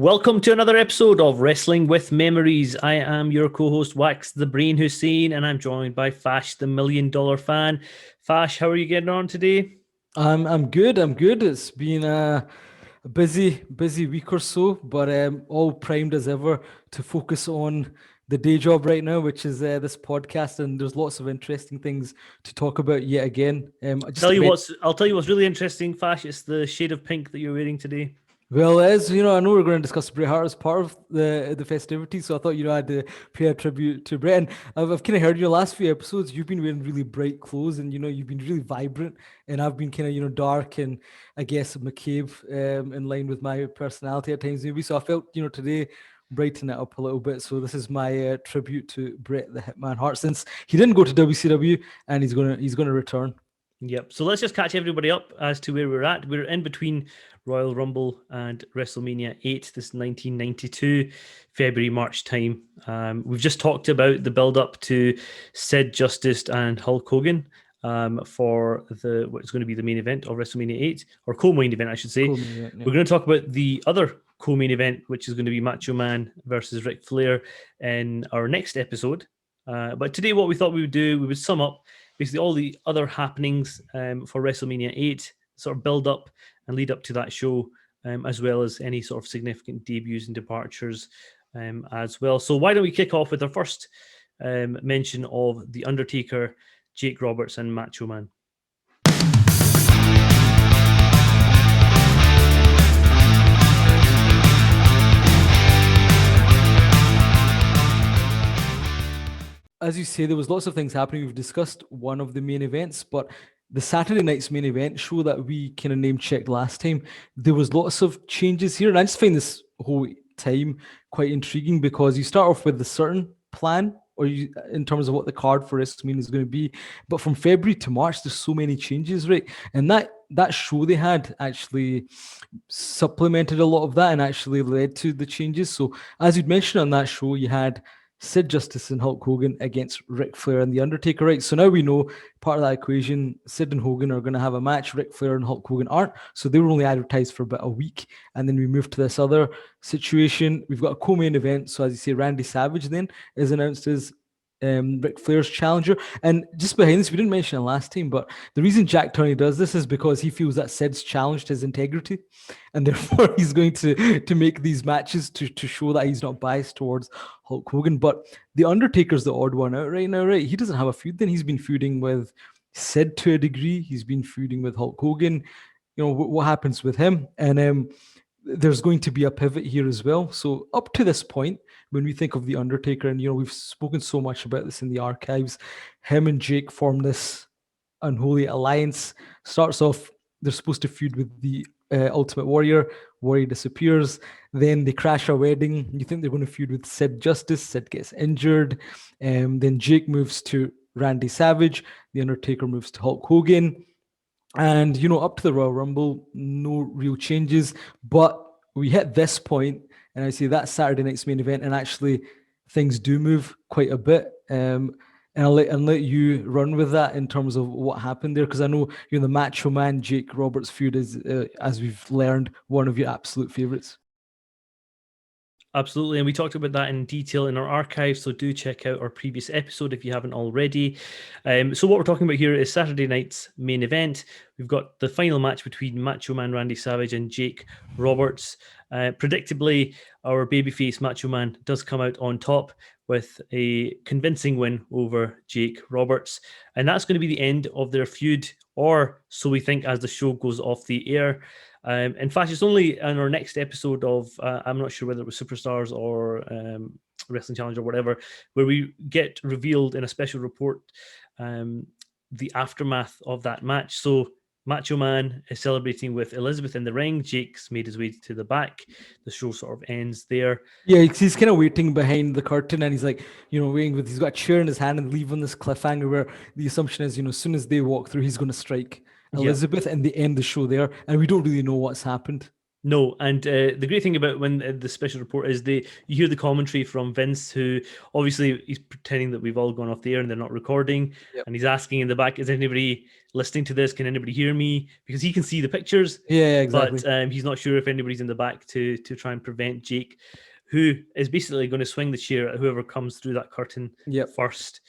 Welcome to another episode of Wrestling with Memories. I am your co-host, Wax the Brain Hussein, and I'm joined by Fash, the $1 Million Fan. Fash, how are you getting on today? I'm good. I'm good. It's been a busy week or so, but all primed as ever to focus on the day job right now, which is this podcast. And there's lots of interesting things to talk about yet again. I'll tell you what's really interesting, Fash. It's the shade of pink that you're wearing today. Well, as you know, I know we're going to discuss Bret Hart as part of the festivities, so I thought I had to pay a tribute to Bret. And I've kind of heard your last few episodes. You've been wearing really bright clothes, and you've been really vibrant. And I've been kind of dark and I guess McCabe, in line with my personality at times maybe. So I felt today brighten it up a little bit. So this is my tribute to Bret the Hitman Hart, since he didn't go to WCW and he's gonna return. Yep. So let's just catch everybody up as to where we're at. We're in between Royal Rumble and WrestleMania VIII, this 1992 February, March time. We've just talked about the build-up to Sid Justice and Hulk Hogan for what's going to be the main event of WrestleMania VIII, or co-main event, I should say. Yeah. We're going to talk about the other co-main event, which is going to be Macho Man versus Ric Flair in our next episode. But today what we thought we would do, we would sum up basically all the other happenings for WrestleMania VIII, sort of build up and lead up to that show, as well as any sort of significant debuts and departures as well. So why don't we kick off with our first mention of The Undertaker, Jake Roberts and Macho Man. As you say, there was lots of things happening. We've discussed one of the main events, but the Saturday night's main event show that we kind of name checked last time, there was lots of changes here. And I just find this whole time quite intriguing, because you start off with a certain plan, in terms of what the card for WrestleMania is going to be. But from February to March, there's so many changes, right? And that show they had actually supplemented a lot of that and actually led to the changes. So as you'd mentioned on that show, you had Sid Justice and Hulk Hogan against Ric Flair and The Undertaker, right? So now we know part of that equation, Sid and Hogan are going to have a match, Ric Flair and Hulk Hogan aren't. So they were only advertised for about a week. And then we move to this other situation. We've got a co-main event. So as you say, Randy Savage then is announced as Ric Flair's challenger. And just behind this, we didn't mention it last time, but the reason Jack Tunney does this is because he feels that Sid's challenged his integrity, and therefore he's going to make these matches to show that he's not biased towards Hulk Hogan. But The Undertaker's the odd one out right now, right? He doesn't have a feud then. He's been feuding with Sid to a degree. He's been feuding with Hulk Hogan. What happens with him? And there's going to be a pivot here as well. So up to this point, when we think of The Undertaker, and we've spoken so much about this in the archives, him and Jake form this unholy alliance. Starts off, they're supposed to feud with the Ultimate Warrior. Warrior disappears. Then they crash a wedding. You think they're going to feud with Sid Justice. Sid gets injured. Then Jake moves to Randy Savage. The Undertaker moves to Hulk Hogan. And, up to the Royal Rumble, no real changes. But we hit this point, and I see that Saturday night's main event, and actually things do move quite a bit. And I'll let you run with that in terms of what happened there, because I know the Macho Man Jake Roberts feud is, as we've learned, one of your absolute favorites. Absolutely, and we talked about that in detail in our archive, so do check out our previous episode if you haven't already. So what we're talking about here is Saturday night's main event. We've got the final match between Macho Man Randy Savage and Jake Roberts. Predictably, our babyface Macho Man does come out on top with a convincing win over Jake Roberts, and that's going to be the end of their feud, or so we think as the show goes off the air. In fact, it's only in our next episode of, I'm not sure whether it was Superstars or Wrestling Challenge or whatever, where we get revealed in a special report the aftermath of that match. So Macho Man is celebrating with Elizabeth in the ring. Jake's made his way to the back. The show sort of ends there. Yeah, he's kind of waiting behind the curtain, and he's like, waiting he's got a chair in his hand and leaving this cliffhanger where the assumption is, as soon as they walk through, he's going to strike Elizabeth and they end the show there, and we don't really know what's happened. No, and the great thing about when the special report is you hear the commentary from Vince, who obviously he's pretending that we've all gone off the air and they're not recording, Yep. and he's asking in the back, "Is anybody listening to this? Can anybody hear me?" Because he can see the pictures, Yeah, but exactly. he's not sure if anybody's in the back to try and prevent Jake, who is basically going to swing the chair at whoever comes through that curtain Yep. first.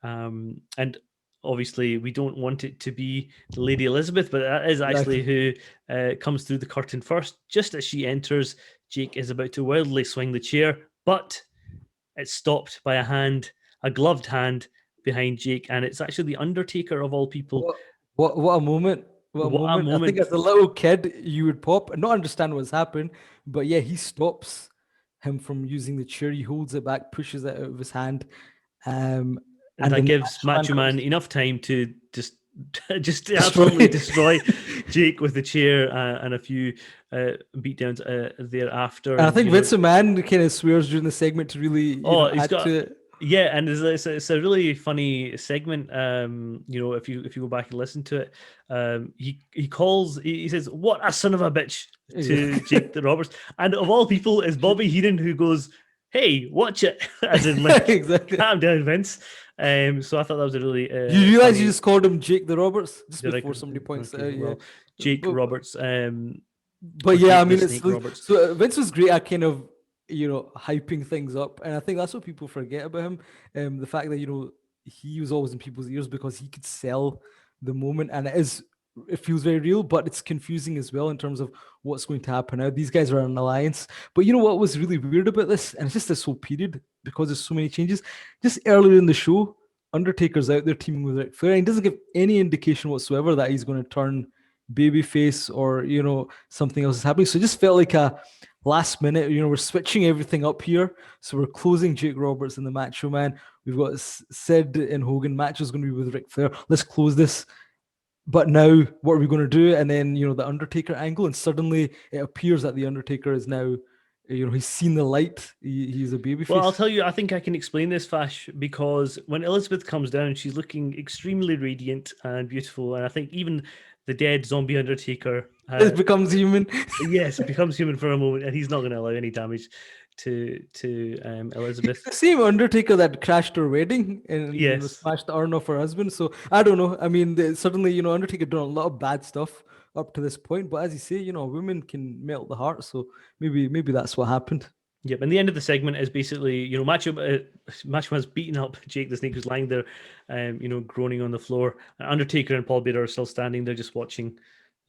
And obviously, we don't want it to be Lady Elizabeth, but that is actually Exactly. who comes through the curtain first. Just as she enters, Jake is about to wildly swing the chair, but it's stopped by a gloved hand behind Jake, and it's actually the Undertaker of all people. What what a moment. What a What a moment. I think moment! as a little kid you would pop and not understand what's happened. But yeah, he stops him from using the chair. He holds it back, pushes it out of his hand. Um And and that then the gives Macho Man Macho Man comes enough time to just absolutely destroy. destroy Jake with the chair and a few beatdowns thereafter. And I And think Vince McMahon kind of swears during the segment to really, oh, he's add got to it. yeah, and it's a really funny segment. If you go back and listen to it, he calls he says, "What a son of a bitch" to Jake the Roberts, and of all people is Bobby Heenan who goes, "Hey, watch it," as in like, Exactly. calm down, Vince. So I thought that was a really You realize you funny. just called him Jake the Roberts just Did I? before somebody points it Okay, out, yeah. well, Jake But Roberts, but or yeah, I Jake the mean, it's Snake like, Roberts. so Vince was great at kind of hyping things up, and I think that's what people forget about him. The fact that he was always in people's ears because he could sell the moment, and it feels very real, but it's confusing as well in terms of what's going to happen now. These guys are an alliance, but you know what was really weird about this, and it's just this whole period because there's so many changes. Just earlier in the show, Undertaker's out there teaming with Ric Flair, and he doesn't give any indication whatsoever that he's going to turn babyface or something else is happening. So it just felt like a last minute. We're switching everything up here. So we're closing Jake Roberts and the Macho Man. We've got Sid and Hogan. Macho's going to be with Ric Flair. Let's close this. But now, what are we going to do? And then the Undertaker angle, and suddenly it appears that the Undertaker is now, he's seen the light. He's a Well, I'll babyface. tell you, I think I can explain this, Fash, because when Elizabeth comes down, she's looking extremely radiant and beautiful. And I think even the dead zombie Undertaker, It becomes human. yes, becomes human for a moment, and he's not going to allow any damage to He's Elizabeth. the same Undertaker that crashed her wedding and Yes. smashed the urn of her husband. So I don't know. I mean, suddenly Undertaker done a lot of bad stuff up to this point. But as you say, women can melt the heart. So maybe that's what happened. Yep, and the end of the segment is basically, Macho Man's beating up Jake the Snake, who's lying there, groaning on the floor. Undertaker and Paul Bearer are still standing there, just watching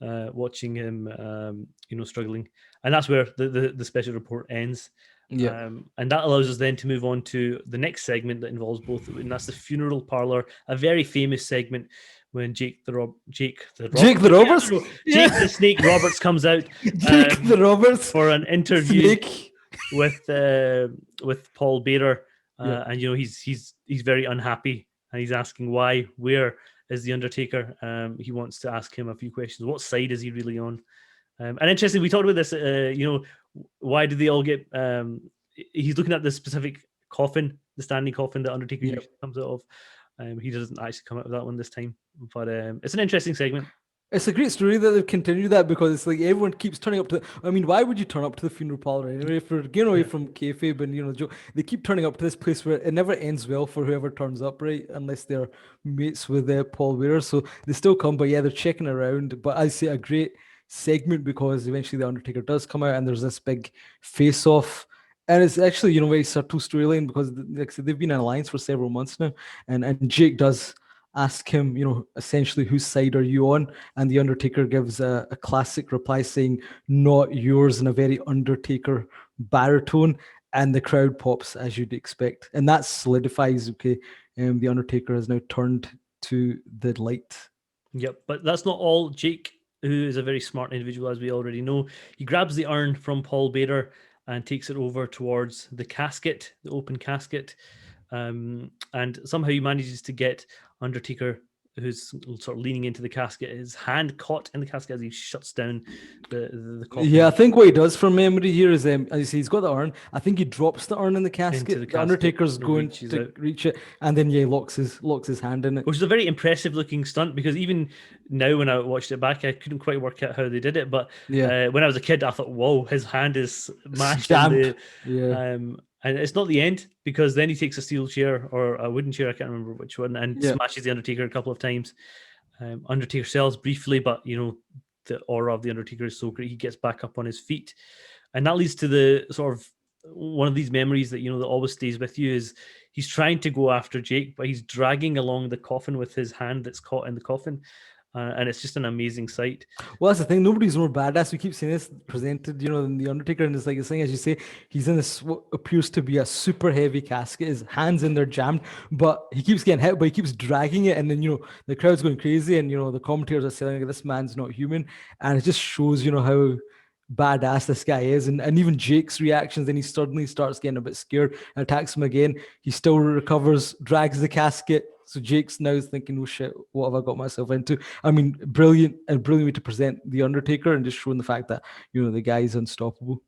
him, struggling, and that's where the special report ends. Yeah. And that allows us then to move on to the next segment that involves both, and that's the funeral parlor, a very famous segment when Jake the Jake the Roberts. Jake Yeah. the Snake Roberts comes out Jake the Roberts for an interview snake. with Paul Bearer, Yeah. and he's very unhappy, and he's asking where is the Undertaker. He wants to ask him a few questions. What side is he really on? And interesting, we talked about this. Why do they all get? He's looking at the specific coffin, the standing coffin that Undertaker Yep. usually comes out of. He doesn't actually come out of that one this time, but it's an interesting segment. It's a great story that they've continued that because it's like everyone keeps turning up to. I mean, why would you turn up to the funeral parlor anyway? If we're getting away Yeah. from kayfabe and Joe, they keep turning up to this place where it never ends well for whoever turns up, right? Unless they're mates with Paul Bearer, so they still come. But yeah, they're checking around. But I say a great segment because eventually the Undertaker does come out and there's this big face off. And it's actually, very subtle storyline because like I said, they've been in alliance for several months now. And Jake does ask him, essentially, whose side are you on? And the Undertaker gives a classic reply saying, not yours, in a very Undertaker baritone. And the crowd pops as you'd expect. And that solidifies, okay, the Undertaker has now turned to the light. Yep, but that's not all. Jake, who is a very smart individual, as we already know, he grabs the urn from Paul Bader and takes it over towards the casket, the open casket, and somehow he manages to get Undertaker who's sort of leaning into the casket, his hand caught in the casket as he shuts down the coffin. Yeah, I think what he does from memory here is, as you say, he's got the urn. I think he drops the urn in the casket. the The Undertaker's casket, going reaches to out. reach it, and then yeah, he locks his hand in it. Which is a very impressive looking stunt, because even now when I watched it back, I couldn't quite work out how they did it. But Yeah, when I was a kid, I thought, "Whoa, his hand is mashed in jammed. the." Yeah, And it's not the end, because then he takes a steel chair or a wooden chair, I can't remember which one, and yeah, smashes the Undertaker a couple of times. Undertaker sells briefly, but the aura of the Undertaker is so great, he gets back up on his feet, and that leads to the sort of one of these memories that that always stays with you is he's trying to go after Jake, but he's dragging along the coffin with his hand that's caught in the coffin, and it's just an amazing sight. Well, that's the thing. Nobody's more badass. We keep seeing this presented, than the Undertaker, and it's like the thing, as you say, he's in this what appears to be a super heavy casket. His hands in there jammed, but he keeps getting hit, but he keeps dragging it, and then the crowd's going crazy, and the commentators are saying this man's not human, and it just shows how badass this guy is, and even Jake's reactions. Then he suddenly starts getting a bit scared and attacks him again. He still recovers, drags the casket. So Jake's now thinking, oh shit, what have I got myself into? I mean, brilliant way to present the Undertaker and just showing the fact that the guy is unstoppable.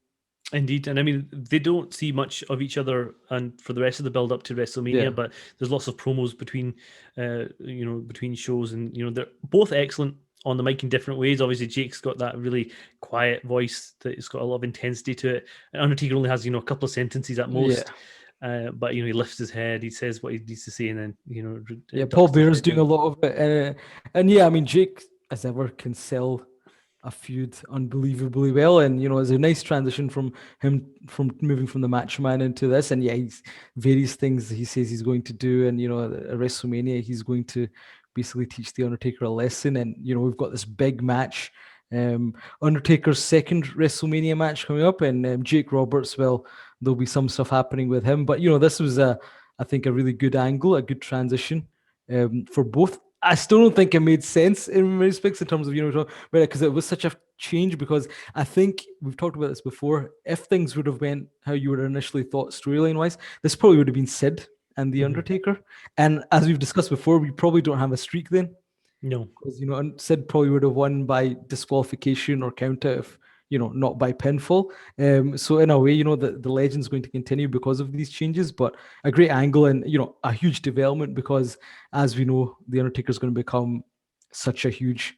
Indeed, and I mean they don't see much of each other, and for the rest of the build up to WrestleMania, Yeah. but there's lots of promos between, between shows, and they're both excellent on the mic in different ways. Obviously, Jake's got that really quiet voice that it's got a lot of intensity to it. And Undertaker only has a couple of sentences at Yeah. most, but he lifts his head, he says what he needs to say, and then Yeah, Paul ducks his Bear's head doing down. a lot of it, and yeah, I mean Jake as ever can sell a feud unbelievably well, and it's a nice transition from him from moving from the Macho Man into this, and yeah, he's various things he says he's going to do, and at WrestleMania he's going to basically teach the Undertaker a lesson, and we've got this big match, Undertaker's second WrestleMania match coming up, and Jake Roberts. Well, there'll be some stuff happening with him, but this was I think a really good angle, a good transition for both. I still don't think it made sense in many respects in terms of because it was such a change. Because I think we've talked about this before. If things would have went how you would initially thought storyline wise, this probably would have been Sid and the Mhm. Undertaker. And as we've discussed before, we probably don't have a streak then, No. because Sid probably would have won by disqualification or count out if not by pinfall. So in a way, the legend's going to continue because of these changes, but a great angle and a huge development, because as we know, the Undertaker's going to become such a huge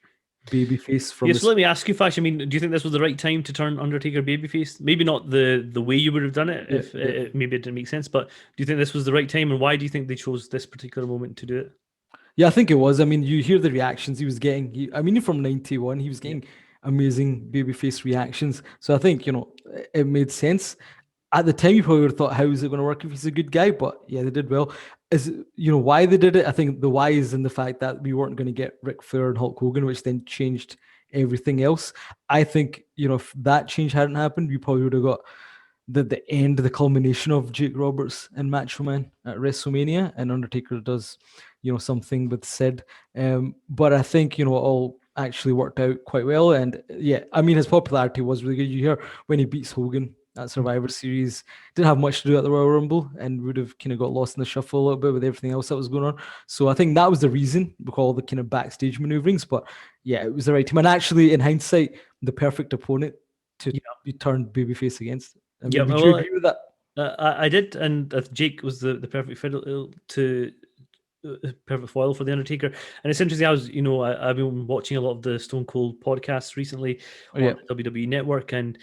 baby face from Yes, let me ask you, Fash. I mean, do you think this was the right time to turn Undertaker babyface? Maybe not the way you would have done it, if maybe it didn't make sense. But do you think this was the right time, and why do you think they chose this particular moment to do it? Yeah, I think it was. I mean, you hear the reactions he was getting. I mean, from 91, he was Yeah. getting amazing babyface reactions. So I think, it made sense. At the time, you probably would have thought, how is it going to work if he's a good guy? But yeah, they did well. Why they did it? I think the why is in the fact that we weren't going to get Ric Flair and Hulk Hogan, which then changed everything else. I think, if that change hadn't happened, we probably would have got the end, the culmination of Jake Roberts and Macho Man at WrestleMania, and Undertaker does, something with Sid. But I think, it all actually worked out quite well. And yeah, I mean, his popularity was really good. You hear when he beats Hogan at Survivor Series, didn't have much to do at the Royal Rumble, and would have kind of got lost in the shuffle a little bit with everything else that was going on. So I think that was the reason, because all the kind of backstage maneuverings. But yeah, it was the right team. And actually, in hindsight, the perfect opponent to be turned babyface against. I mean, Yeah, would you well, agree with that? I did, and Jake was the perfect fiddle to perfect foil for the Undertaker. And it's interesting. I've been watching a lot of the Stone Cold podcasts recently Oh, on yeah. the WWE Network, and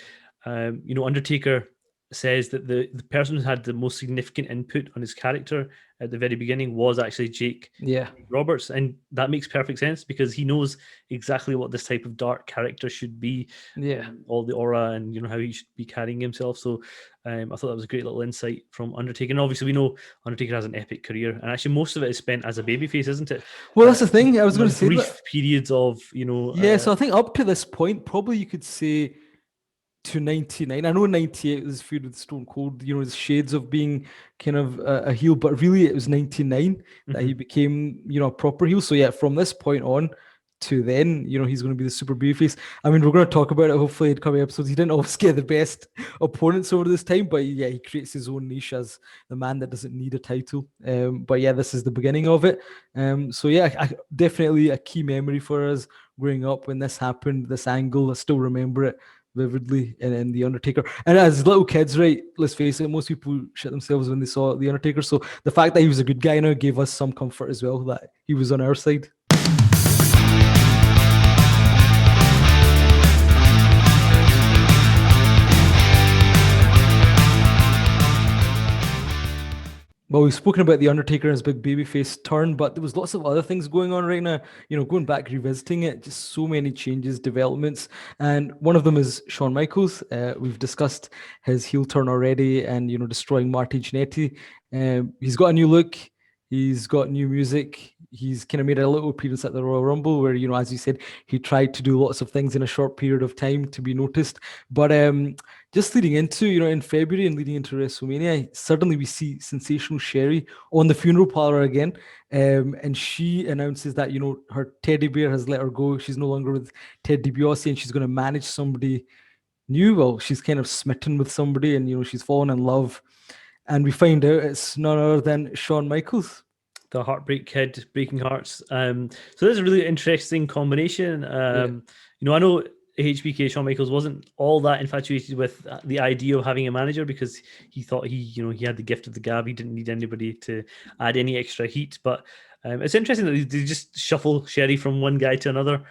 Undertaker says that the person who had the most significant input on his character at the very beginning was actually Jake Yeah. Roberts, and that makes perfect sense because he knows exactly what this type of dark character should be, Yeah. all the aura, and how he should be carrying himself. So I thought that was a great little insight from Undertaker. And obviously, we know Undertaker has an epic career, and actually, most of it is spent as a babyface, isn't it? Well, that's the thing. I was going to say Brief that. periods of Yeah, so I think up to this point, probably you could say to 99. I know 98 was feud with Stone Cold, the shades of being kind of a heel, but really it was 99 that he Mhm. became, a proper heel. So yeah, from this point on, to then, he's going to be the super babyface. I mean, we're going to talk about it hopefully in coming episodes. He didn't always get the best opponents over this time, but yeah, he creates his own niche as the man that doesn't need a title. But yeah, this is the beginning of it. So yeah, definitely a key memory for us growing up when this happened. This angle, I still remember it vividly, and the Undertaker. And as little kids, right? Let's face it, most people shit themselves when they saw the Undertaker. So the fact that he was a good guy now gave us some comfort as well that he was on our side. Well, we've spoken about The Undertaker and his big babyface turn, but there was lots of other things going on right now. Going back, revisiting it, just so many changes, developments. And one of them is Shawn Michaels. We've discussed his heel turn already and, destroying Marty Jannetty. He's got a new look. He's got new music. He's kind of made a little appearance at the Royal Rumble where, as you said, he tried to do lots of things in a short period of time to be noticed. But just leading into, in February and leading into WrestleMania, suddenly we see Sensational Sherry on the funeral parlor again. And she announces that, her teddy bear has let her go. She's no longer with Ted DiBiase and she's going to manage somebody new. Well, she's kind of smitten with somebody and, she's fallen in love. And we find out it's none other than Shawn Michaels. The Heartbreak Kid, Breaking Hearts. So this is a really interesting combination. I know HBK Shawn Michaels wasn't all that infatuated with the idea of having a manager because he thought he had the gift of the gab. He didn't need anybody to add any extra heat. But it's interesting that they just shuffle Sherry from one guy to another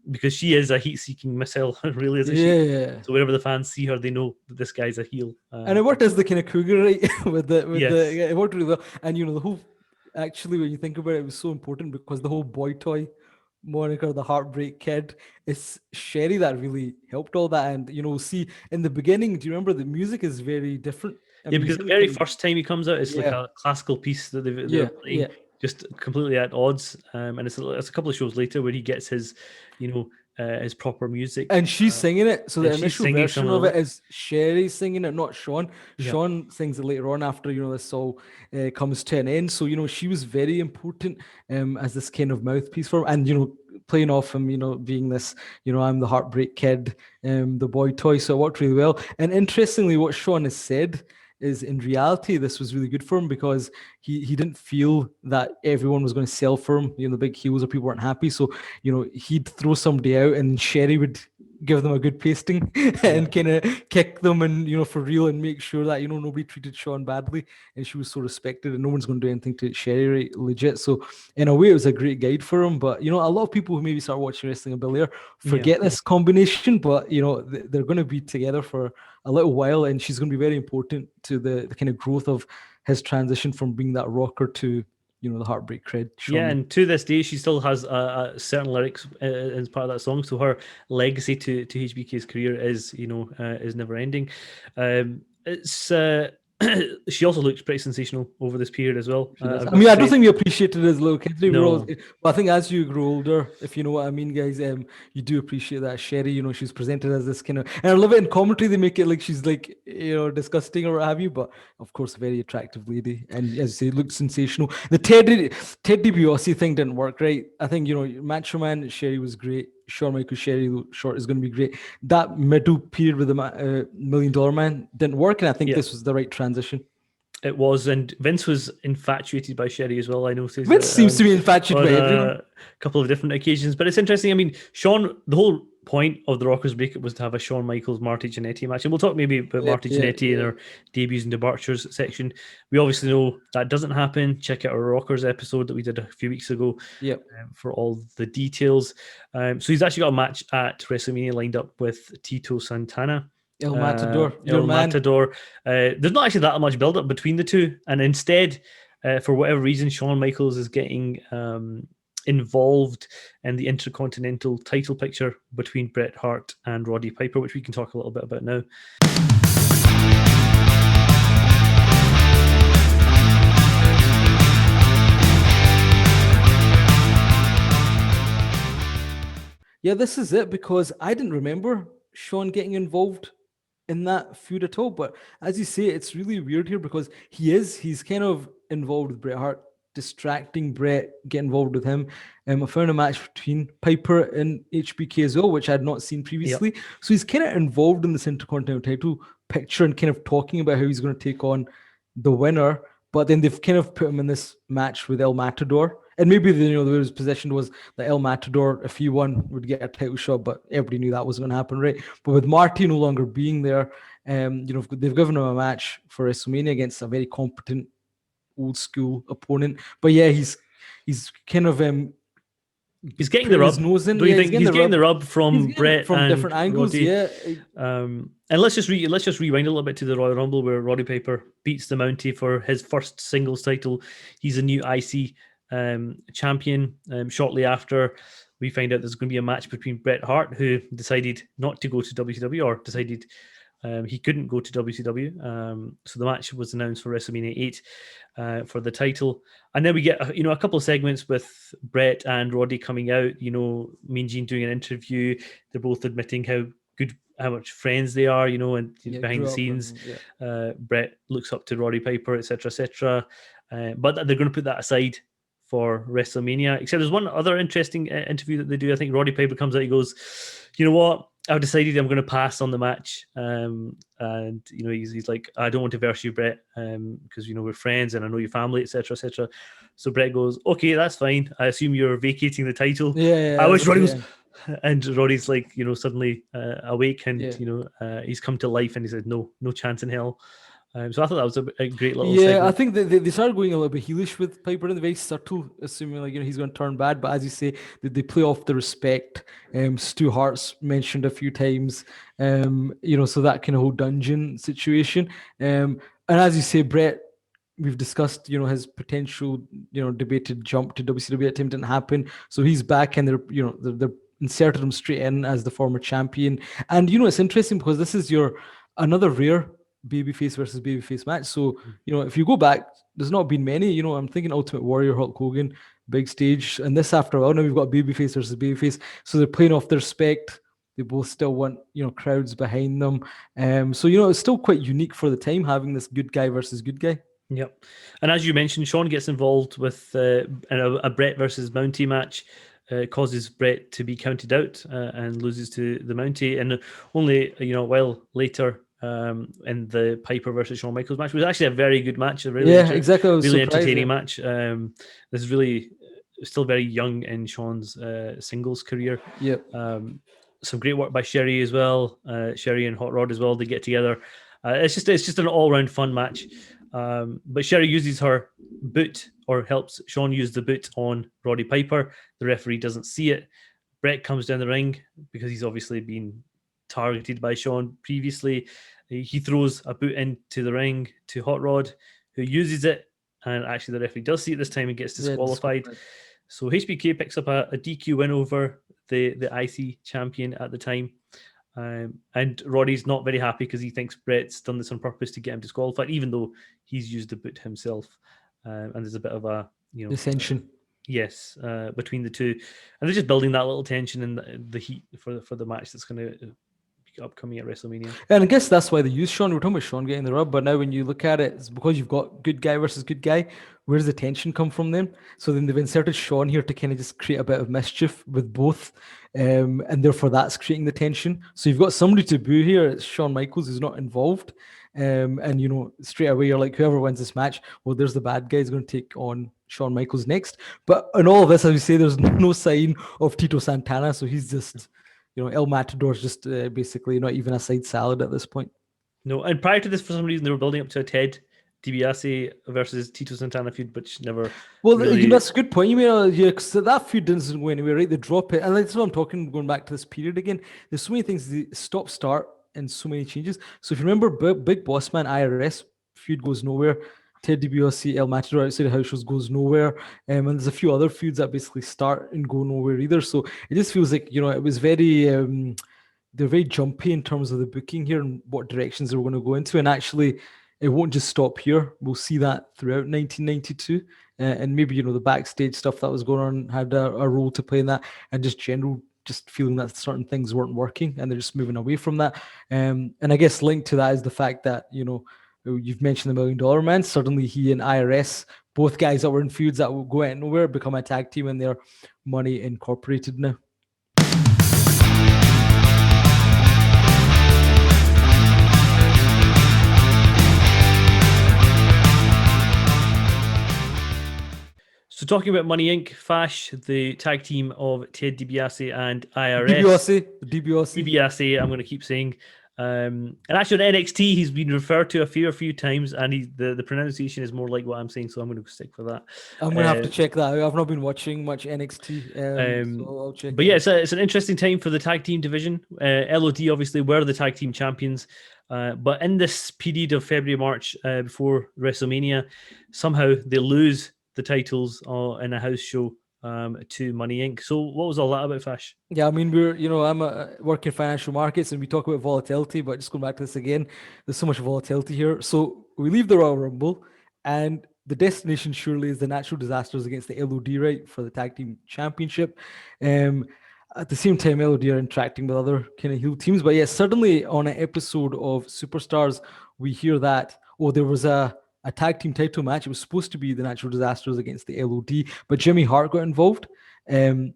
because she is a heat-seeking missile, really, isn't she? Yeah. So whenever the fans see her, they know that this guy's a heel. And it worked as the kind of cougar, right? It worked really well. And the whole, actually, when you think about it, it was so important because the whole boy toy moniker, the Heartbreak Kid, it's Sherry that really helped all that. And we'll see in the beginning. Do you remember the music is very different? Because the very first time he comes out, it's like a classical piece that they're playing, just completely at odds. And it's a couple of shows later where he gets his, his proper music. And she's singing it. So the initial version of it is Sherry singing it, not Shawn. Shawn sings it later on after, this all comes to an end. So, she was very important as this kind of mouthpiece for him. And, playing off him, being this, I'm the Heartbreak Kid, the boy toy. So it worked really well. And interestingly, what Shawn has said is in reality, this was really good for him because he didn't feel that everyone was going to sell for him. The big heels or people weren't happy. So, he'd throw somebody out and Sherry would give them a good pasting and kind of kick them and, for real and make sure that, nobody treated Shawn badly. And she was so respected and no one's going to do anything to Sherry legit. So in a way, it was a great guide for him. But, a lot of people who maybe start watching wrestling a bit later forget this combination, but, they're going to be together for a little while and she's going to be very important to the kind of growth of his transition from being that rocker to the Heartbreak Kid. Yeah, and to this day, she still has certain lyrics as part of that song. So her legacy to HBK's career is never ending. It's she also looks pretty sensational over this period as well. I don't think we appreciated it as little kids. No. But I think as you grow older, if you know what I mean, guys, you do appreciate that Sherry, she's presented as this kind of, and I love it in commentary, they make it like she's like, disgusting or what have you, but of course, a very attractive lady. And as you say, looks sensational. The Ted DiBiase thing didn't work, right? I think, Macho Man, Sherry was great. Shawn Michaels, Sherry short is going to be great. That middle period with the $1 Million Man didn't work, and I think this was the right transition. It was, and Vince was infatuated by Sherry as well. I noticed. Vince seems to be infatuated by everyone. A couple of different occasions, but it's interesting. I mean, Shawn, the whole point of the Rockers breakup was to have a Shawn Michaels Marty Jannetty match, and we'll talk maybe about Marty Jannetty in our debuts and departures section. We obviously know that doesn't happen. Check out our Rockers episode that we did a few weeks ago for all the details. So he's actually got a match at WrestleMania lined up with Tito Santana. El Matador. Matador. There's not actually that much build-up between the two, and instead, for whatever reason, Shawn Michaels is getting involved in the Intercontinental title picture between Bret Hart and Roddy Piper, which we can talk a little bit about now. Yeah, this is it, because I didn't remember Shawn getting involved in that feud at all. But as you say, it's really weird here because he's kind of involved with Bret Hart distracting Bret, get involved with him. I found a match between Piper and HBK as well, which I had not seen previously. So he's kind of involved in this Intercontinental title picture and kind of talking about how he's going to take on the winner. But then they've kind of put him in this match with El Matador. And maybe the way his position was that El Matador, if he won, would get a title shot, but everybody knew that wasn't going to happen, right? But with Marty no longer being there, they've given him a match for WrestleMania against a very competent old school opponent. But yeah, he's kind of he's getting the rub. Nose in. Don't you think he's getting the rub from Bret from and different angles? Roddy? Yeah. And let's just rewind a little bit to the Royal Rumble where Roddy Piper beats the Mountie for his first singles title. He's a new IC champion. Shortly after, we find out there's going to be a match between Bret Hart, who decided not to go to WCW, or decided he couldn't go to WCW. So the match was announced for WrestleMania 8 for the title. And then we get a couple of segments with Bret and Roddy coming out. Mean Gene doing an interview. They're both admitting how much friends they are. And behind the scenes, Bret looks up to Roddy Piper, etc., etc. But they're going to put that aside for WrestleMania. Except there's one other interesting interview that they do. I think Roddy Piper comes out. He goes, "You know what? I've decided I'm going to pass on the match." And he's like, "I don't want to verse you, Bret, because we're friends and I know your family, etc., etc." So Bret goes, "Okay, that's fine. I assume you're vacating the title." Yeah. I wish Roddy was. And Roddy's like, suddenly awake, and he's come to life, and he said, "No chance in hell." So I thought that was a great little segment. I think they started going a little bit heelish with Piper, and very subtle, assuming he's going to turn bad. But as you say, they play off the respect. Stu Hart's mentioned a few times, so that kind of whole dungeon situation. And as you say, Bret, we've discussed, his potential, debated jump to WCW at him didn't happen. So he's back, and they're inserted him straight in as the former champion. And it's interesting because this is another rare babyface versus babyface match. So if you go back, there's not been many. I'm thinking Ultimate Warrior, Hulk Hogan, big stage, and this after a while now we've got babyface versus babyface. So they're playing off their respect. They both still want crowds behind them. So it's still quite unique for the time having this good guy versus good guy. Yep. And as you mentioned, Shawn gets involved with a Bret versus Mountie match. Causes Bret to be counted out and loses to the Mountie, and only a while later in the Piper versus Shawn Michaels match, which was actually a very good match, really entertaining match. This is really still very young in Shawn's singles career. Yep. Some great work by Sherry as well. Sherry and Hot Rod as well. They get together. It's just an all round fun match. But Sherry uses her boot, or helps Shawn use the boot on Roddy Piper. The referee doesn't see it. Bret comes down the ring because he's obviously been targeted by Shawn previously. He throws a boot into the ring to Hot Rod, who uses it, and actually the referee does see it this time and gets disqualified. So HBK picks up a DQ win over the IC champion at the time. And Roddy's not very happy because he thinks Bret's done this on purpose to get him disqualified, even though he's used the boot himself. And there's a bit of a dissension. Yes, between the two, and they're just building that little tension and the heat for the match that's going to be upcoming at WrestleMania. And I guess that's why they use Shawn. We're talking about Shawn getting the rub, but now when you look at it, it's because you've got good guy versus good guy. Where does the tension come from then? So then they've inserted Shawn here to kind of just create a bit of mischief with both, and therefore that's creating the tension. So you've got somebody to boo here. It's Shawn Michaels, who's not involved. And straight away you're like, whoever wins this match, well, there's the bad guy is going to take on Shawn Michaels next. But in all of this, as we say, there's no sign of Tito Santana, so he's just, El Matador's just basically not even a side salad at this point. No, and prior to this, for some reason, they were building up to a Ted DiBiase versus Tito Santana feud, which never. Well, that's a good point. You mean, because that feud doesn't go anywhere, right? They drop it, and that's what I'm talking. Going back to this period again, there's so many things. They stop, start, and so many changes. So if you remember, Big Boss Man IRS feud goes nowhere. Ted DiBiase, El Matador outside the house shows goes nowhere, and there's a few other feuds that basically start and go nowhere either. So it just feels like it was very. They're very jumpy in terms of the booking here and what directions they're going to go into, and actually. It won't just stop here. We'll see that throughout 1992. And maybe, the backstage stuff that was going on had a role to play in that. And just feeling that certain things weren't working and they're just moving away from that. And I guess linked to that is the fact that, you've mentioned the $1 Million Man. Suddenly he and IRS both guys that were in feuds that will go out nowhere become a tag team, and they're Money Incorporated now. So talking about Money Inc., Fash, the tag team of Ted DiBiase and IRS. DiBiase, I'm going to keep saying. And actually on NXT, he's been referred to a few times, and the pronunciation is more like what I'm saying, so I'm going to stick with that. I'm going to have to check that out. I've not been watching much NXT, so I'll check. But yeah, it's an interesting time for the tag team division. LOD obviously were the tag team champions, but in this period of February, March, before WrestleMania, somehow they lose the titles in a house show to Money Inc. So what was all that about, Fash? Yeah, I mean, I'm working financial markets, and we talk about volatility, but just going back to this again, there's so much volatility here. So we leave the Royal Rumble, and the destination surely is the Natural Disasters against the LOD, right, for the tag team championship. At the same time, LOD are interacting with other kind of heel teams. But yeah, suddenly on an episode of Superstars, we hear that, there was a tag team title match. It was supposed to be the Natural Disasters against the LOD, but Jimmy Hart got involved, and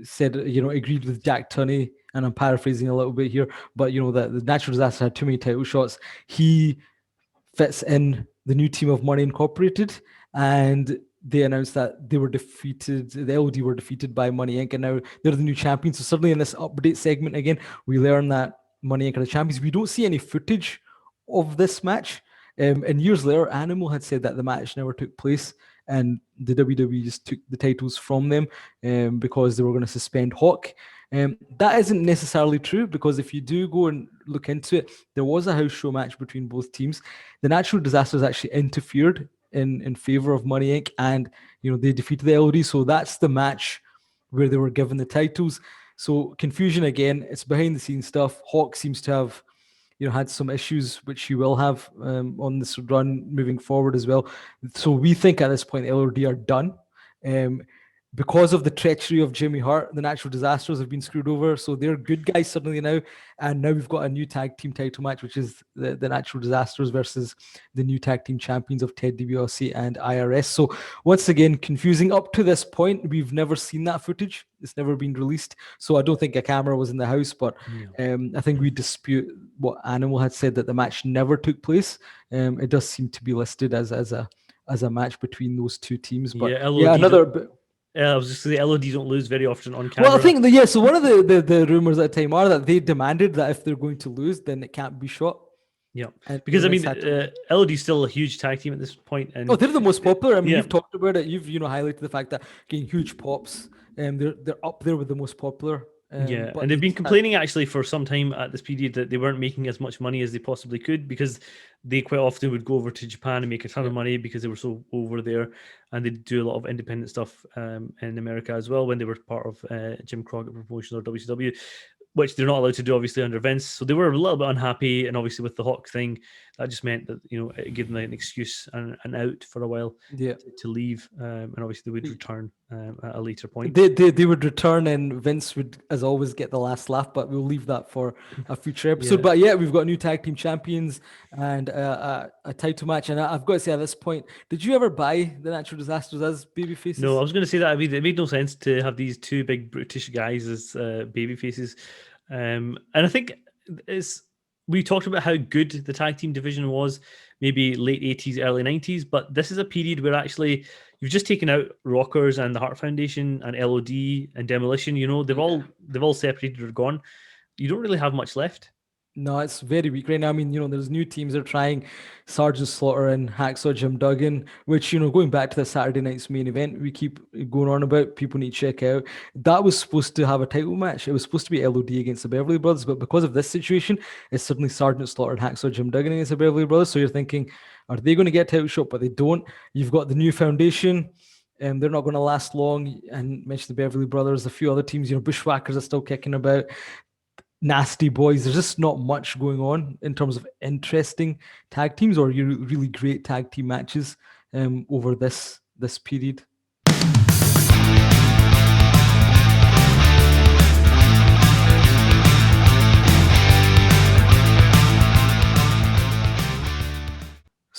said, agreed with Jack Tunney, and I'm paraphrasing a little bit here, but that the Natural Disasters had too many title shots. He fits in the new team of Money Incorporated, and they announced that they were defeated. The LOD were defeated by Money Inc., and now they're the new champions. So suddenly in this update segment again, we learn that Money Inc. are the champions. We don't see any footage of this match. And years later, Animal had said that the match never took place, and the WWE just took the titles from them because they were going to suspend Hawk. That isn't necessarily true, because if you do go and look into it, there was a house show match between both teams. The Natural Disasters actually interfered in favor of Money Inc., and they defeated the LOD. So that's the match where they were given the titles. So confusion again. It's behind the scenes stuff. Hawk seems to have had some issues, which he will have on this run moving forward as well. So we think at this point LOD are done. Because of the treachery of Jimmy Hart, the Natural Disasters have been screwed over. So they're good guys suddenly now. And now we've got a new tag team title match, which is the Natural Disasters versus the new tag team champions of Ted DiBiase and IRS. So once again, confusing. Up to this point, we've never seen that footage. It's never been released. So I don't think a camera was in the house, but I think we dispute what Animal had said, that the match never took place. It does seem to be listed as a match between those two teams. But I was just saying, LOD don't lose very often on camera. Well, I think so one of the rumors at the time are that they demanded that if they're going to lose, then it can't be shot. Yeah, because I mean, LOD is still a huge tag team at this point, and they're the most popular. I mean, you've talked about it. You've highlighted the fact that getting huge pops, and they're up there with the most popular. And they've been complaining actually for some time at this period that they weren't making as much money as they possibly could, because they quite often would go over to Japan and make a ton of money because they were so over there, and they do a lot of independent stuff in America as well when they were part of Jim Crockett Promotions or WCW, which they're not allowed to do obviously under Vince. So they were a little bit unhappy, and obviously with the Hawk thing, that just meant that it gave them an excuse and an out for a while to leave, and obviously they would return at a later point. They would return, and Vince would, as always, get the last laugh. But we'll leave that for a future episode. But we've got new tag team champions and a title match. And I've got to say, at this point, did you ever buy the Natural Disasters as babyfaces? No, I was going to say that. I mean, it made no sense to have these two big British guys as babyfaces. And I think we talked about how good the tag team division was, maybe late 80s, early 90s, but this is a period where actually you've just taken out Rockers and the Hart Foundation and LOD and Demolition. They've all separated or gone. You don't really have much left. No, it's very weak right now. I mean, there's new teams that are trying Sergeant Slaughter and Hacksaw Jim Duggan, which, going back to the Saturday night's main event we keep going on about, people need to check out. That was supposed to have a title match. It was supposed to be LOD against the Beverly Brothers, but because of this situation, it's suddenly Sergeant Slaughter and Hacksaw Jim Duggan against the Beverly Brothers. So you're thinking, are they going to get a title shot? But they don't. You've got the new foundation. They're not going to last long. And mention the Beverly Brothers, a few other teams, Bushwhackers are still kicking about. Nasty Boys. There's just not much going on in terms of interesting tag teams or really great tag team matches over this period.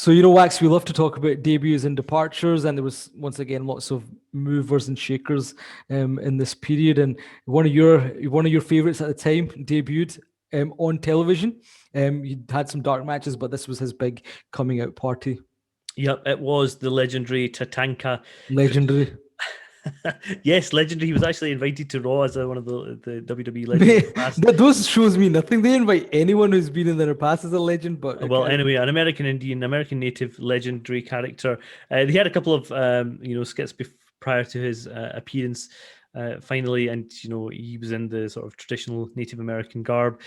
So, you know, Wax, we love to talk about debuts and departures, and there was once again lots of movers and shakers in this period. And one of your favorites at the time debuted on television. He had some dark matches, but this was his big coming out party. Yep, it was the legendary Tatanka. Legendary. Yes, legendary. He was actually invited to Raw as one of the WWE legends of the Mate, past. those shows mean nothing. They invite anyone who's been in their past as a legend, but Well, anyway, an American Indian, American native legendary character. He had a couple of skits prior to his appearance. Finally, and he was in the sort of traditional Native American garb,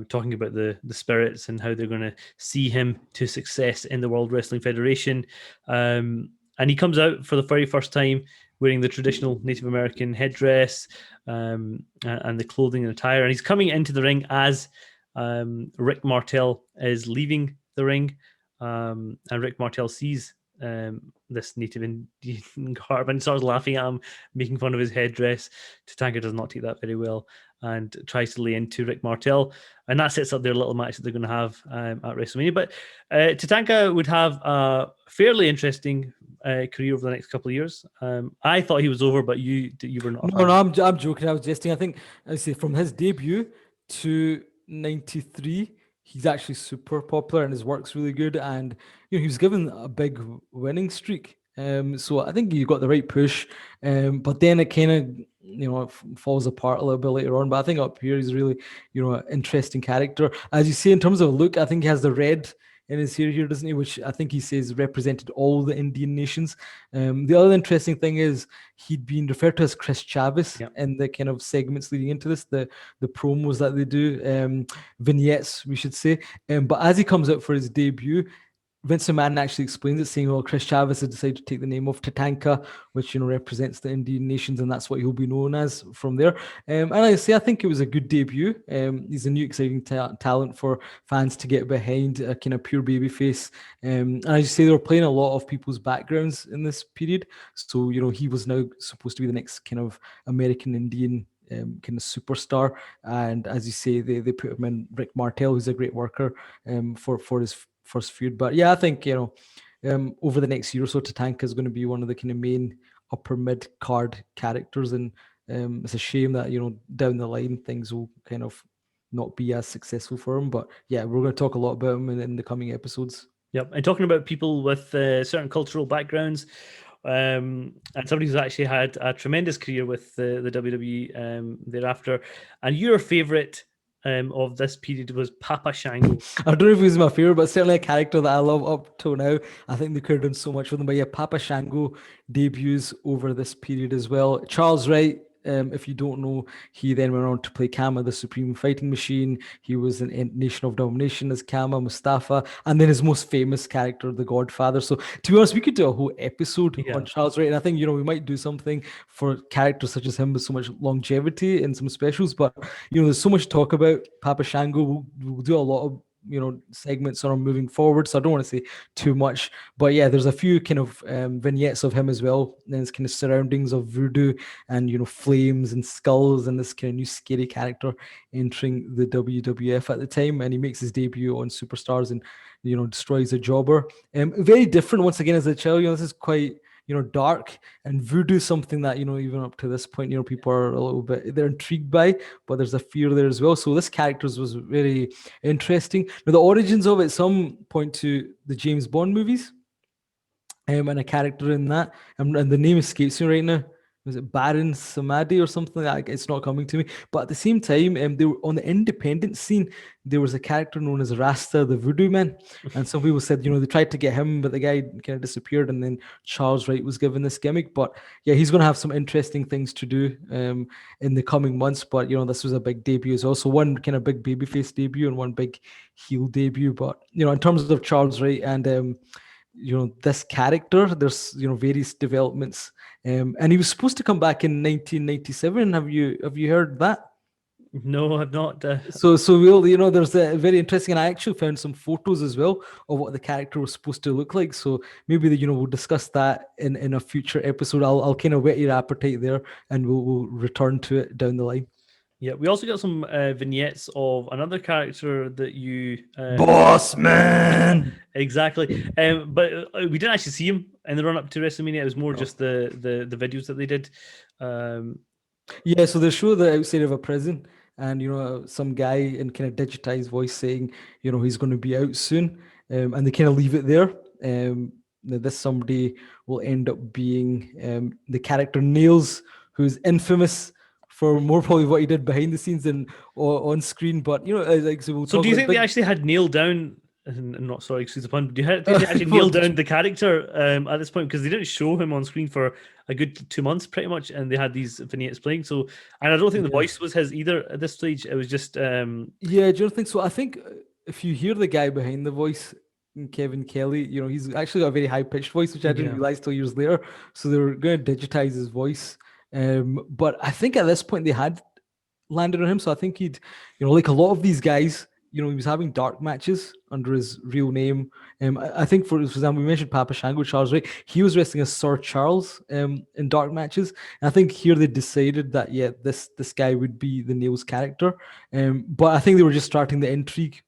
talking about the spirits and how they're going to see him to success in the World Wrestling Federation. And he comes out for the very first time wearing the traditional Native American headdress and the clothing and attire. And he's coming into the ring as Rick Martel is leaving the ring. And Rick Martel sees this Native Indian garb and starts laughing at him, making fun of his headdress. Tatanka does not take that very well and tries to lay into Rick Martel. And that sets up their little match that they're going to have at WrestleMania. But Tatanka would have a fairly interesting career over the next couple of years. I thought he was over, but you were not. No, I'm joking. I was jesting. I think I say from his debut to '93, he's actually super popular and his work's really good. And he was given a big winning streak. So I think he got the right push. But then it kind of falls apart a little bit later on. But I think up here he's really an interesting character. As you say, in terms of look, I think he has the red in his hair here, doesn't he? Which I think he says represented all the Indian nations. The other interesting thing is he'd been referred to as Chris Chavis in the kind of segments leading into this, the promos that they do, vignettes, we should say. But as he comes out for his debut, Vince McMahon actually explains it, saying, well, Chris Chavis has decided to take the name of Tatanka, which, represents the Indian nations, and that's what he'll be known as from there. And I think it was a good debut. He's a new, exciting talent for fans to get behind, a kind of pure babyface. And as you say, they were playing a lot of people's backgrounds in this period. So, he was now supposed to be the next kind of American Indian kind of superstar. And as you say, they put him in Rick Martel, who's a great worker for his first feud. But yeah, I think over the next year or so, Tatanka is going to be one of the kind of main upper mid card characters, and it's a shame that down the line things will kind of not be as successful for him. But yeah, we're going to talk a lot about him in the coming episodes. Yep, and talking about people with certain cultural backgrounds, and somebody who's actually had a tremendous career with the WWE thereafter, and your favorite of this period was Papa Shango. I don't know if he's my favorite, but certainly a character that I love up till now. I think they could have done so much with him. But yeah, Papa Shango debuts over this period as well. Charles Wright, if you don't know, he then went on to play Kama, the Supreme Fighting Machine. He was in Nation of Domination as Kama, Mustafa, and then his most famous character, the Godfather. So to be honest, we could do a whole episode on Charles Wright, and I think we might do something for characters such as him with so much longevity and some specials. But there's so much to talk about. Papa Shango, we'll do a lot of segments on him moving forward, so I don't want to say too much, but yeah, there's a few kind of vignettes of him as well, and his kind of surroundings of voodoo and flames and skulls, and this kind of new scary character entering the WWF at the time, and he makes his debut on Superstars and destroys a jobber. Very different once again as a child. This is quite dark, and voodoo, something that even up to this point people are a little bit, they're intrigued by, but there's a fear there as well. So this characters was very interesting. Now the origins of it, some point to the James Bond movies, and a character in that, and the name escapes me right now. Was it Baron Samadi or something like that? It's not coming to me. But at the same time, they were on the independent scene. There was a character known as Rasta, the Voodoo Man, and some people said they tried to get him, but the guy kind of disappeared. And then Charles Wright was given this gimmick. But yeah, he's going to have some interesting things to do in the coming months. But this was a big debut as well. So one kind of big babyface debut and one big heel debut. But in terms of Charles Wright and this character, there's various developments, and he was supposed to come back in 1997. Have you heard that? No, I've not. So we'll there's a very interesting, and I actually found some photos as well of what the character was supposed to look like. So maybe we'll discuss that in a future episode. I'll kind of whet your appetite there, and we'll return to it down the line. Yeah, we also got some vignettes of another character that you Boss man. exactly, but we didn't actually see him in the run up to WrestleMania. It was more just the videos that they did. Um, Yeah, so they show the outside of a prison, and some guy in kind of digitized voice saying, he's going to be out soon, and they kind of leave it there. Now this somebody will end up being the character Nailz, who's infamous for more probably what he did behind the scenes than on screen. But like so we'll so, talk do you about think they big. actually had nailed down? And not sorry, excuse the pun. Do you think they actually nailed down the character at this point because they didn't show him on screen for a good 2 months, pretty much, and they had these vignettes playing. So, and I don't think the Yeah. voice was his either at this stage. It was just Yeah, do you think so? I think if you hear the guy behind the voice, Kevin Kelly, he's actually got a very high pitched voice, which I didn't yeah. realize till years later. So they were going to digitize his voice. But I think at this point they had landed on him. So I think he'd, like a lot of these guys, he was having dark matches under his real name. I think, for example, we mentioned Papa Shango Charles, right? He was wrestling as Sir Charles in dark matches. And I think here they decided that, yeah, this guy would be the Nails character. But I think they were just starting the intrigue.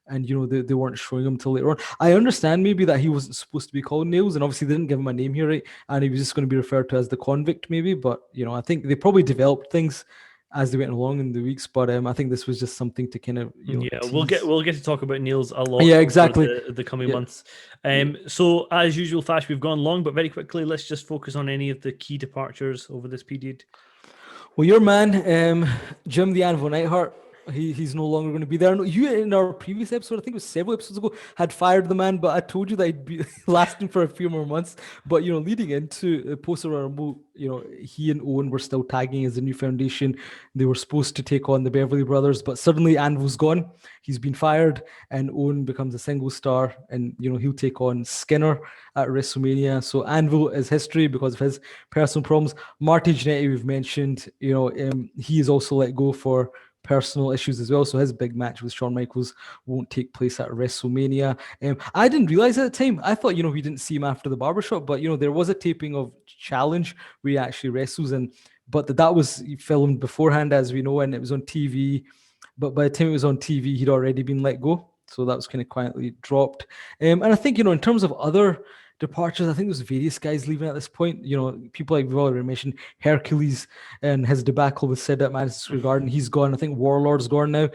And they weren't showing him till later on. I understand maybe that he wasn't supposed to be called Nails, and obviously they didn't give him a name here, right? And he was just going to be referred to as the convict, maybe. But I think they probably developed things as they went along in the weeks. But I think this was just something to kind of Yeah, tease. we'll get to talk about Niels a lot Yeah, over exactly. the coming Yeah. months. Yeah. So as usual, Fash, we've gone long, but very quickly, let's just focus on any of the key departures over this period. Well, your man, Jim the Anvil Neidhart, he's no longer going to be there. No, you in our previous episode, I think it was several episodes ago, had fired the man, but I told you that he'd be lasting for a few more months. But leading into the post Rumble, he and Owen were still tagging as a new foundation. They were supposed to take on the Beverly Brothers, but suddenly Anvil's gone. He's been fired, and Owen becomes a single star, and he'll take on Skinner at WrestleMania. So Anvil is history because of his personal problems. Marty Jannetty, we've mentioned, he is also let go for personal issues as well. So his big match with Shawn Michaels won't take place at WrestleMania. I didn't realize at the time. I thought, we didn't see him after the barbershop, but there was a taping of Challenge where he actually wrestles, and but that was filmed beforehand, as we know, and it was on TV. But by the time it was on TV, he'd already been let go. So that was kind of quietly dropped. And I think, in terms of other departures, I think there's various guys leaving at this point. People like we've already mentioned, Hercules and his debacle with Sid at Madison Square Garden. He's gone. I think Warlord's gone now.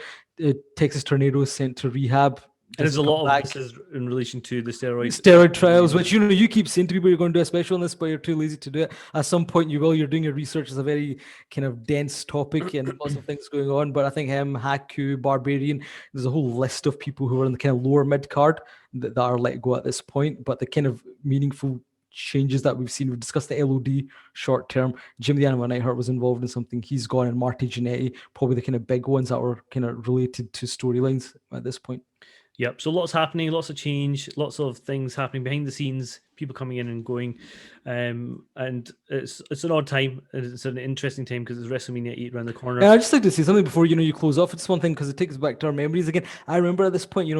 Texas Tornado is sent to rehab. And there's a Doesn't come lot of back. this is in relation to the Steroid trials, which you keep saying to people you're going to do a special on this, but you're too lazy to do it. At some point you will. You're doing your research. It's a very kind of dense topic and lots of things going on. But I think him, Haku, Barbarian, there's a whole list of people who are in the kind of lower mid card that are let go at this point. But the kind of meaningful changes that we've seen, we've discussed the LOD short term. Jim the Animal Neidhart was involved in something. He's gone, and Marty Jannetty, probably the kind of big ones that were kind of related to storylines at this point. Yep. So lots happening, lots of change, lots of things happening behind the scenes, people coming in and going. And it's an odd time. It's an interesting time because it's WrestleMania 8 around the corner. And I just like to say something before you close off. It's one thing because it takes us back to our memories again. I remember at this point, you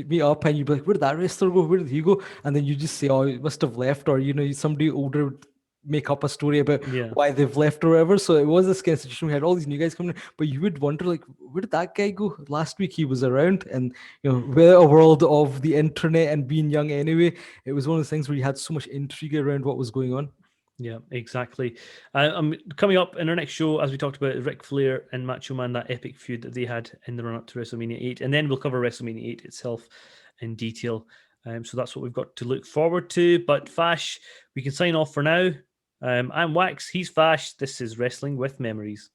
meet up and you'd be like, "Where did that wrestler go? Where did he go?" And then you just say, "Oh, he must have left," or somebody older would make up a story about Yeah. why they've left or whatever. So it was this kind of situation. We had all these new guys coming in, but you would wonder, like, where did that guy go? Last week he was around, and with a world of the internet and being young anyway, it was one of those things where you had so much intrigue around what was going on. Yeah, exactly. Coming up in our next show, as we talked about, Ric Flair and Macho Man, that epic feud that they had in the run up to WrestleMania 8. And then we'll cover WrestleMania 8 itself in detail. So that's what we've got to look forward to. But Fash, we can sign off for now. I'm Wax, he's Fash. This is Wrestling with Memories.